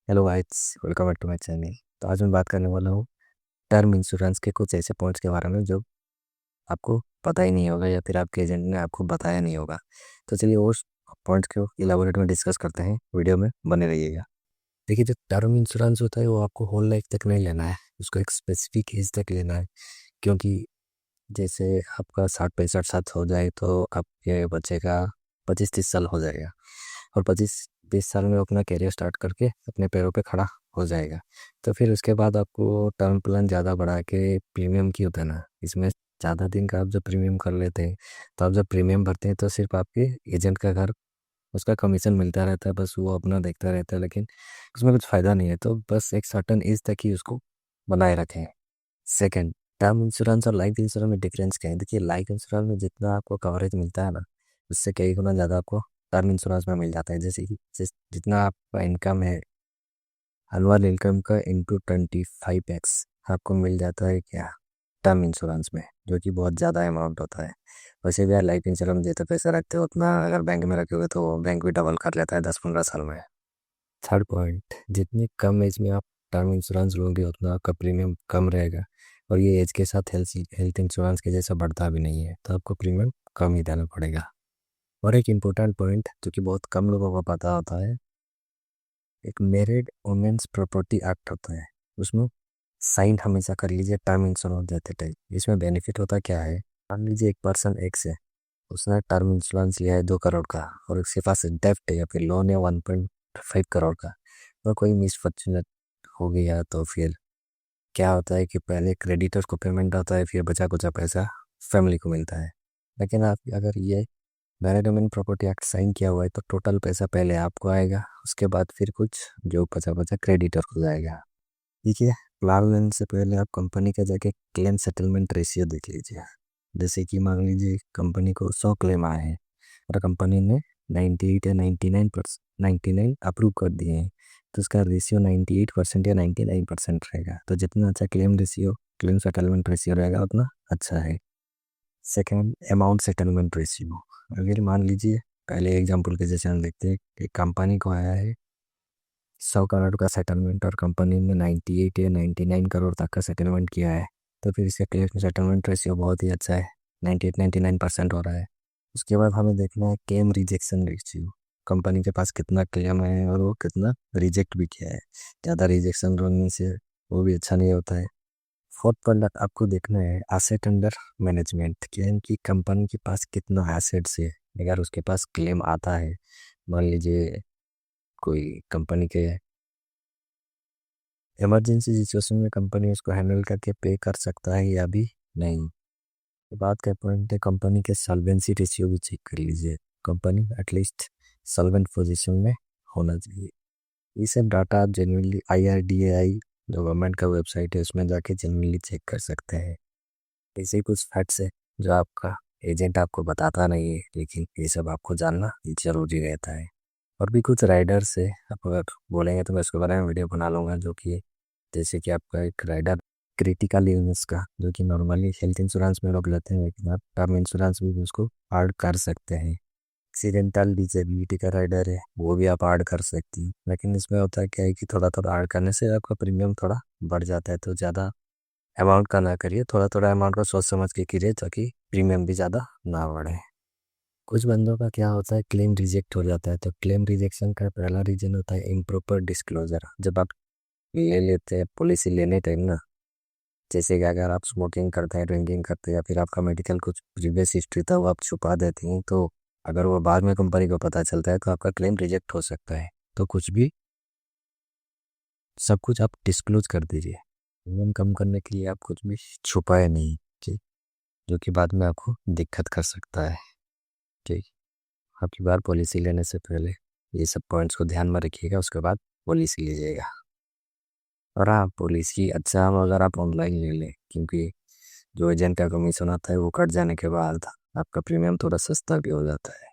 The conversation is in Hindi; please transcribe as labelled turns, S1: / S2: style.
S1: Hello guys, welcome back to my channel. तो आज मैं बात करने वाला हूँ टर्म इंश्योरेंस के कुछ ऐसे पॉइंट्स के बारे में जो आपको पता ही नहीं होगा या फिर आपके एजेंट ने आपको बताया नहीं होगा। तो चलिए उस पॉइंट्स को इलाबोरेट में डिस्कस करते हैं, वीडियो में बने रहिएगा। देखिए, जो टर्म इंश्योरेंस होता है वो आपको होल लाइफ तक नहीं लेना है, उसको एक स्पेसिफिक एज तक लेना है। क्योंकि जैसे आपका 60-65 साल हो जाए तो आपके बच्चे का 25-30 साल हो जाएगा और 25-20 साल में वो अपना करियर स्टार्ट करके अपने पैरों पे खड़ा हो जाएगा। तो फिर उसके बाद आपको टर्म प्लान ज़्यादा बढ़ा के प्रीमियम क्यों देना, इसमें ज़्यादा दिन का आप जब प्रीमियम कर लेते हैं तो आप जब प्रीमियम भरते हैं तो सिर्फ आपके एजेंट का घर, उसका कमीशन मिलता रहता है, बस वो अपना देखता रहता है, लेकिन उसमें कुछ फ़ायदा नहीं है। तो बस एक सर्टन एज तक ही उसको बनाए रखें। सेकंड, टर्म इंश्योरेंस और लाइफ इंश्योरेंस में डिफरेंस क्या है? देखिए, लाइफ इंश्योरेंस में जितना आपको कवरेज मिलता है ना, उससे कई गुना ज़्यादा आपको टर्म इंश्योरेंस में मिल जाता है। जैसे कि जितना आपका इनकम है, एनुअल इनकम का इंटू 25x आपको मिल जाता है क्या, टर्म इंश्योरेंस में, जो कि बहुत ज़्यादा अमाउंट होता है। वैसे भी यार लाइफ इंश्योरेंस में जितना पैसा रखते हो उतना अगर बैंक में रखोगे तो बैंक भी डबल कर लेता है 10-15 साल में। थर्ड पॉइंट, जितनी कम एज में आप टर्म इंश्योरेंस लोगे उतना आपका प्रीमियम कम रहेगा, और ये एज के साथ हेल्थ हेल्थ इंश्योरेंस के जैसा बढ़ता भी नहीं है, तो आपको प्रीमियम कम ही देना पड़ेगा। और एक इम्पोर्टेंट पॉइंट जो कि बहुत कम लोगों को पता होता है, एक मैरिड वुमेन्स प्रॉपर्टी एक्ट होता है, उसमें साइन हमेशा कर लीजिए टर्म इंश्योरेंस देते टाइम। इसमें बेनिफिट होता क्या है, मान लीजिए एक पर्सन एक्स है, उसने टर्म इंश्योरेंस लिया है 2 करोड़ का और उसके पास डेप्ट है या फिर लोन है 1.5 करोड़ का, और कोई मिसफॉर्चुनेट हो गया तो फिर क्या होता है कि पहले क्रेडिटर्स को पेमेंट आता है, फिर बचा कुचा पैसा फैमिली को मिलता है। लेकिन आप अगर ये married women property act sign किया हुआ है तो टोटल पैसा पहले आपको आएगा, उसके बाद फिर कुछ जो बचा बचा क्रेडिटर को जाएगा। ठीक है, प्लान लेने से पहले आप कंपनी का जाके क्लेम सेटलमेंट रेशियो देख लीजिए। जैसे कि मान लीजिए कंपनी को 100 क्लेम आए हैं और कंपनी ने 98 या 99 अप्रूव कर दिए हैं, तो उसका रेशियो 98% या 99% रहेगा। तो जितना अच्छा क्लेम सेटलमेंट रेशियो रहेगा उतना अच्छा है। Second, amount settlement ratio. अगर मान लीजिए पहले एग्जाम्पल के जैसे हम देखते हैं कि कंपनी को आया है 100 करोड़ का सेटलमेंट और कंपनी ने 98 या 99 करोड़ तक का सेटलमेंट किया है, तो फिर इसका क्लेम सेटलमेंट रेशियो बहुत ही अच्छा है, 98-99% हो रहा है। उसके बाद हमें देखना है क्लेम रिजेक्शन रेशियो, कंपनी के पास कितना क्लेम है और वो कितना रिजेक्ट भी किया है। ज़्यादा रिजेक्शन होने से वो भी अच्छा नहीं होता है। फोर्थ पॉइंट आपको देखना है एसेट अंडर मैनेजमेंट, यानी कि कंपनी के पास कितना एसेट्स है। अगर उसके पास क्लेम आता है, मान लीजिए कोई कंपनी के इमरजेंसी सिचुएशन में कंपनी उसको हैंडल करके पे कर सकता है या भी नहीं। ये बात का पॉइंट है, कंपनी के सॉल्वेंसी रेशियो भी चेक कर लीजिए, कंपनी एटलीस्ट सॉल्वेंट पोजीशन में होना चाहिए। ये सब डाटा आप जेन्युइनली IRDAI जो गवर्नमेंट का वेबसाइट है उसमें जाके जेन्युइनली चेक कर सकते हैं। ऐसे ही कुछ फैक्ट्स है जो आपका एजेंट आपको बताता नहीं है, लेकिन ये सब आपको जानना जरूरी रहता है। और भी कुछ राइडर्स है, आप अगर बोलेंगे तो मैं उसके बारे में वीडियो बना लूँगा, जो कि जैसे कि आपका एक राइडर क्रिटिकल इलनेस का, जो कि नॉर्मली हेल्थ इंश्योरेंस में लोग लेते हैं, लेकिन आप टर्म इंश्योरेंस भी उसको ऐड कर सकते हैं। एक्सीडेंटल डिसेबिलिटी का राइडर है, वो भी आप ऐड कर सकती हैं, लेकिन इसमें होता है क्या है कि थोड़ा थोड़ा ऐड करने से आपका प्रीमियम थोड़ा बढ़ जाता है। तो ज़्यादा अमाउंट का ना करिए, थोड़ा थोड़ा अमाउंट का सोच समझ के करिए ताकि प्रीमियम भी ज़्यादा ना बढ़े। कुछ बंदों का क्या होता है, क्लेम रिजेक्ट हो जाता है, तो क्लेम रिजेक्शन का पहला रीजन होता है इम्प्रॉपर डिस्क्लोजर। जब आप ले लेते हैं पॉलिसी लेने टाइम ना, जैसे कि अगर आप स्मोकिंग करते हैं, ड्रिंकिंग करते हैं या फिर आपका मेडिकल कुछ प्रीवियस हिस्ट्री था वो आप छुपा देते हैं, तो अगर वो बाद में कंपनी को पता चलता है तो आपका क्लेम रिजेक्ट हो सकता है। तो कुछ भी सब कुछ आप डिस्क्लोज कर दीजिए, प्रीमियम कम करने के लिए आप कुछ भी छुपाए नहीं, ठीक, जो कि बाद में आपको दिक्कत कर सकता है। ठीक, आपकी बार पॉलिसी लेने से पहले ये सब पॉइंट्स को ध्यान में रखिएगा, उसके बाद पॉलिसी लीजिएगा। और हाँ, पॉलिसी अच्छा हम अगर आप ऑनलाइन ले लें, क्योंकि जो एजेंट का कमीशन आता है वो कट जाने के बाद आपका प्रीमियम थोड़ा सस्ता भी हो जाता है।